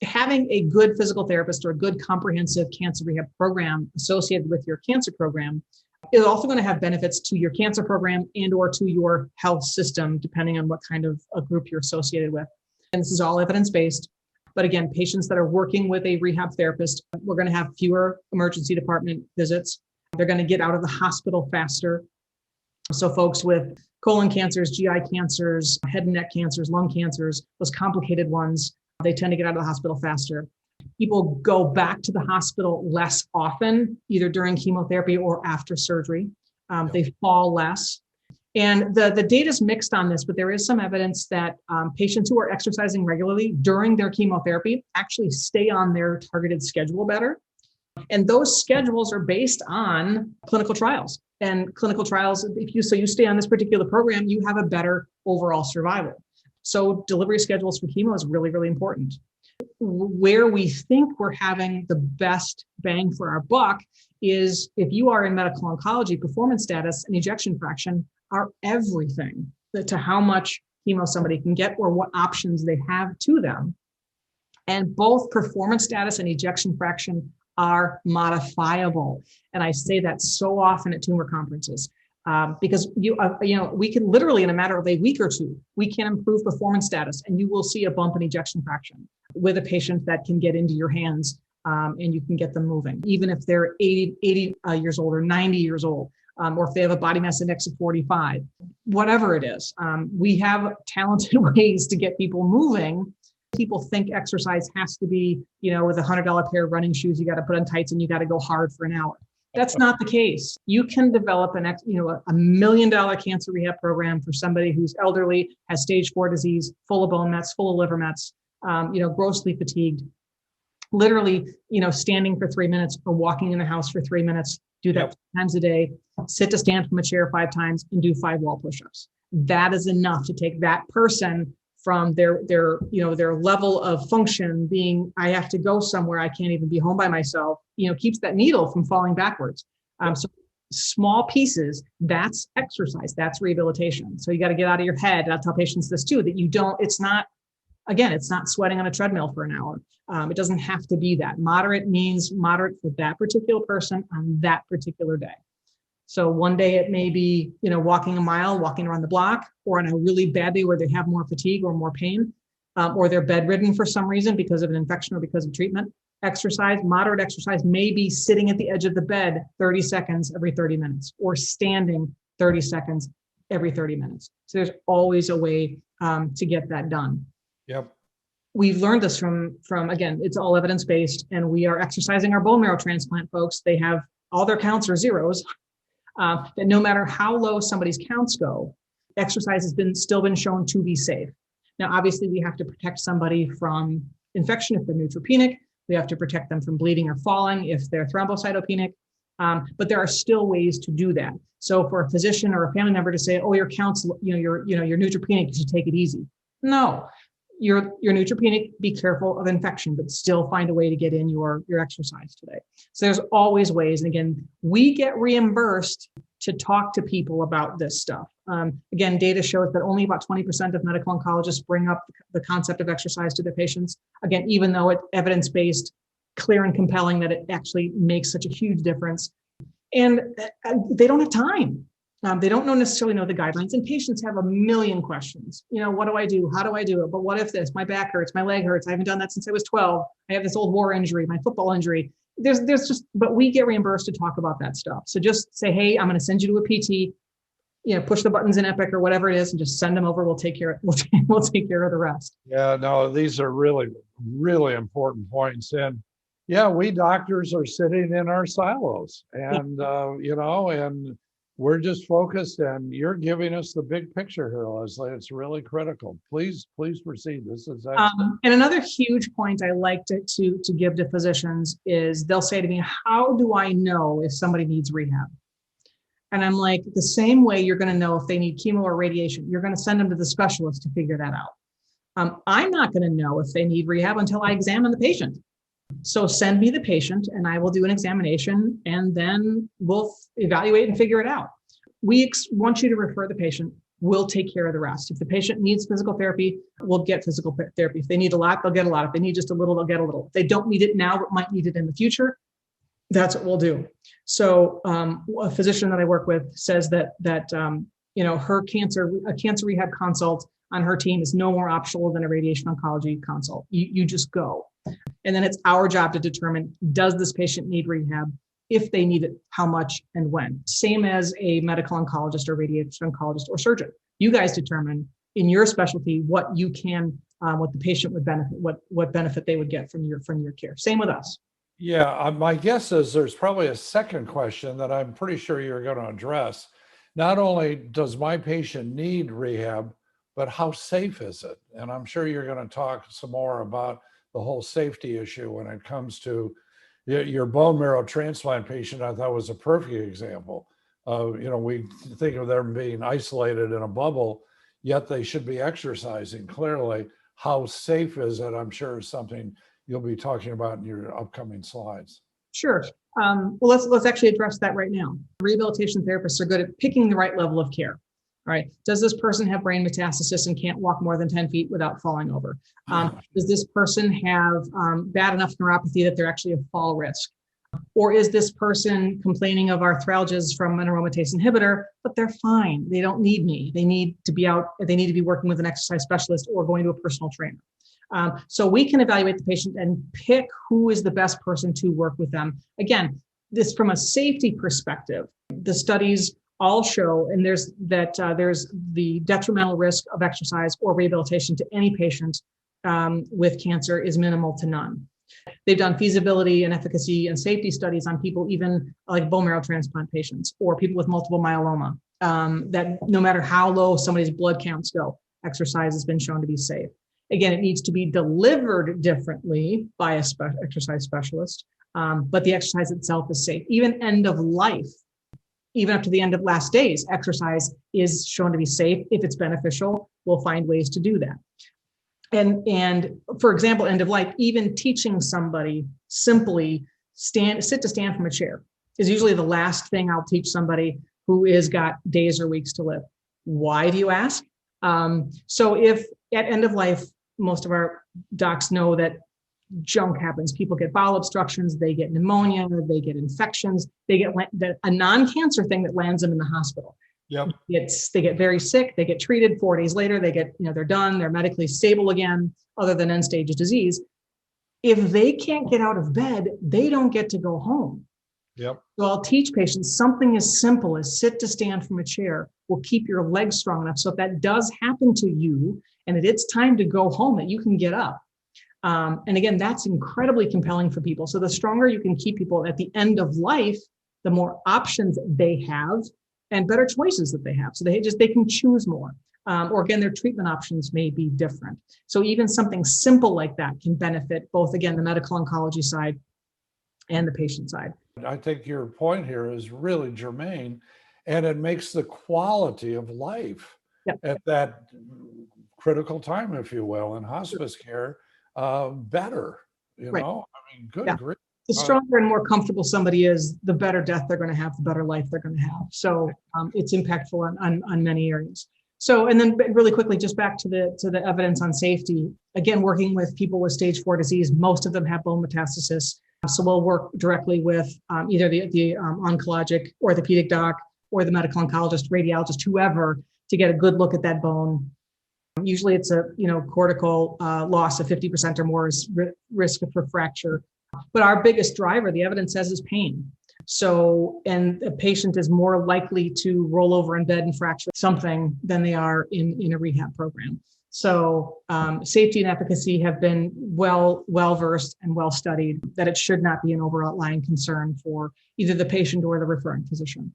having a good physical therapist or a good comprehensive cancer rehab program associated with your cancer program is also going to have benefits to your cancer program and or to your health system, depending on what kind of a group you're associated with. And this is all evidence-based. But again, patients that are working with a rehab therapist, we're going to have fewer emergency department visits. They're going to get out of the hospital faster. So folks with colon cancers, GI cancers, head and neck cancers, lung cancers, those complicated ones, they tend to get out of the hospital faster. People go back to the hospital less often, either during chemotherapy or after surgery. They fall less. And the data is mixed on this, but there is some evidence that patients who are exercising regularly during their chemotherapy actually stay on their targeted schedule better. And those schedules are based on clinical trials. And clinical trials, you stay on this particular program, you have a better overall survival. So delivery schedules for chemo is really, really important. Where we think we're having the best bang for our buck is if you are in medical oncology, performance status and ejection fraction are everything to how much chemo somebody can get or what options they have to them. And both performance status and ejection fraction are modifiable. And I say that so often at tumor conferences. Because we can literally in a matter of a week or two, we can improve performance status and you will see a bump in ejection fraction with a patient that can get into your hands and you can get them moving, even if they're 80 years old or 90 years old, or if they have a body mass index of 45, whatever it is. We have talented ways to get people moving. People think exercise has to be, with $100 pair of running shoes, you got to put on tights and you got to go hard for an hour. That's not the case. You can develop a $1 million cancer rehab program for somebody who's elderly, has stage 4 disease, full of bone mets, full of liver mets, grossly fatigued, literally, standing for 3 minutes or walking in the house for 3 minutes, do that 5 times a day, sit to stand from a chair 5 times and do 5 wall push-ups. That is enough to take that person from their level of function being, I have to go somewhere, I can't even be home by myself, keeps that needle from falling backwards. So small pieces, that's exercise, that's rehabilitation. So you got to get out of your head. And I'll tell patients this too, that it's not sweating on a treadmill for an hour. It doesn't have to be that. Moderate means moderate for that particular person on that particular day. So one day it may be, walking a mile, walking around the block, or on a really bad day where they have more fatigue or more pain, or they're bedridden for some reason because of an infection or because of treatment. Moderate exercise may be sitting at the edge of the bed 30 seconds every 30 minutes, or standing 30 seconds every 30 minutes. So there's always a way to get that done. Yep. We've learned this from again, it's all evidence-based, and we are exercising our bone marrow transplant folks. They have all their counts are zeros. That no matter how low somebody's counts go, exercise has still been shown to be safe. Now, obviously, we have to protect somebody from infection if they're neutropenic. We have to protect them from bleeding or falling if they're thrombocytopenic. But there are still ways to do that. So for a physician or a family member to say, "Oh, your counts, you're neutropenic, you should take it easy." No, you're neutropenic. Be careful of infection, but still find a way to get in your exercise today. So there's always ways. And again, we get reimbursed to talk to people about this stuff. Again, data shows that only about 20% of medical oncologists bring up the concept of exercise to their patients. Again, even though it's evidence-based, clear and compelling that it actually makes such a huge difference. And they don't have time. They don't necessarily know the guidelines, and patients have a million questions. What do I do? How do I do it? But what if this? My back hurts, my leg hurts. I haven't done that since I was 12. I have this old war injury, my football injury. But we get reimbursed to talk about that stuff. So just say, hey, I'm going to send you to a PT, push the buttons in Epic or whatever it is, and just send them over. We'll take care. We'll take care of the rest. Yeah, no, these are really, really important points. And yeah, we doctors are sitting in our silos, and and we're just focused, and you're giving us the big picture here, Leslie. It's really critical. Please proceed. This is excellent. And another huge point I like to give to physicians is they'll say to me, how do I know if somebody needs rehab? And I'm like, the same way you're going to know if they need chemo or radiation, you're going to send them to the specialist to figure that out. I'm not going to know if they need rehab until I examine the patient. So send me the patient and I will do an examination, and then we'll evaluate and figure it out. We want you to refer the patient We'll take care of the rest. If the patient needs physical therapy, we'll get physical therapy. If they need a lot, they'll get a lot. If they need just a little, they'll get a little. If they don't need it now, but might need it in the future, that's what we'll do. So a physician that I work with says that her a cancer rehab consult on her team is no more optional than a radiation oncology consult. You just go. And then it's our job to determine, does this patient need rehab? If they need it, how much and when. Same as a medical oncologist or radiation oncologist or surgeon. You guys determine in your specialty what you can, what the patient would benefit, what benefit they would get from your care. Same with us. Yeah, my guess is there's probably a second question that I'm pretty sure you're going to address. Not only does my patient need rehab, but how safe is it? And I'm sure you're going to talk some more about the whole safety issue when it comes to your bone marrow transplant patient. I thought was a perfect example of, we think of them being isolated in a bubble, yet they should be exercising. Clearly, how safe is it? I'm sure is something you'll be talking about in your upcoming slides. Sure. Well, let's actually address that right now. Rehabilitation therapists are good at picking the right level of care. Right? Does this person have brain metastasis and can't walk more than 10 feet without falling over? Does this person have bad enough neuropathy that they're actually a fall risk? Or is this person complaining of arthralgias from an aromatase inhibitor, but they're fine. They don't need me. They need to be out. They need to be working with an exercise specialist or going to a personal trainer. So we can evaluate the patient and pick who is the best person to work with them. Again, this from a safety perspective, the studies all show, and there's the detrimental risk of exercise or rehabilitation to any patient with cancer is minimal to none. They've done feasibility and efficacy and safety studies on people even like bone marrow transplant patients or people with multiple myeloma, that no matter how low somebody's blood counts go, exercise has been shown to be safe. Again, it needs to be delivered differently by a exercise specialist, but the exercise itself is safe. Even end of life, even up to the end of last days, exercise is shown to be safe. If it's beneficial, we'll find ways to do that. And for example, end of life, even teaching somebody simply sit to stand from a chair is usually the last thing I'll teach somebody who is got days or weeks to live. Why do you ask? So if at end of life, most of our docs know that junk happens. People get bowel obstructions, they get pneumonia, they get infections, they get a non-cancer thing that lands them in the hospital. Yep. They get very sick, they get treated 4 days later, they get, they're done, they're medically stable again, other than end stage disease. If they can't get out of bed, they don't get to go home. Yep. So I'll teach patients something as simple as sit to stand from a chair will keep your legs strong enough. So if that does happen to you and it's time to go home, that you can get up. And again, that's incredibly compelling for people. So the stronger you can keep people at the end of life, the more options they have and better choices that they have. So they can choose more. Or again, their treatment options may be different. So even something simple like that can benefit both, again, the medical oncology side and the patient side. I think your point here is really germane, and it makes the quality of life at that critical time, if you will, in hospice care better. Right. I mean, good grief. The stronger and more comfortable somebody is, the better death they're going to have, the better life they're going to have. So it's impactful on many areas. So, and then really quickly, just back to the evidence on safety. Again, working with people with stage 4 disease, most of them have bone metastasis. So we'll work directly with either the oncologic orthopedic doc or the medical oncologist, radiologist, whoever, to get a good look at that bone. Usually it's a cortical loss of 50% or more is risk for fracture. But our biggest driver, the evidence says, is pain. So, and a patient is more likely to roll over in bed and fracture something than they are in a rehab program. So safety and efficacy have been well versed and well studied, that it should not be an overlying concern for either the patient or the referring physician.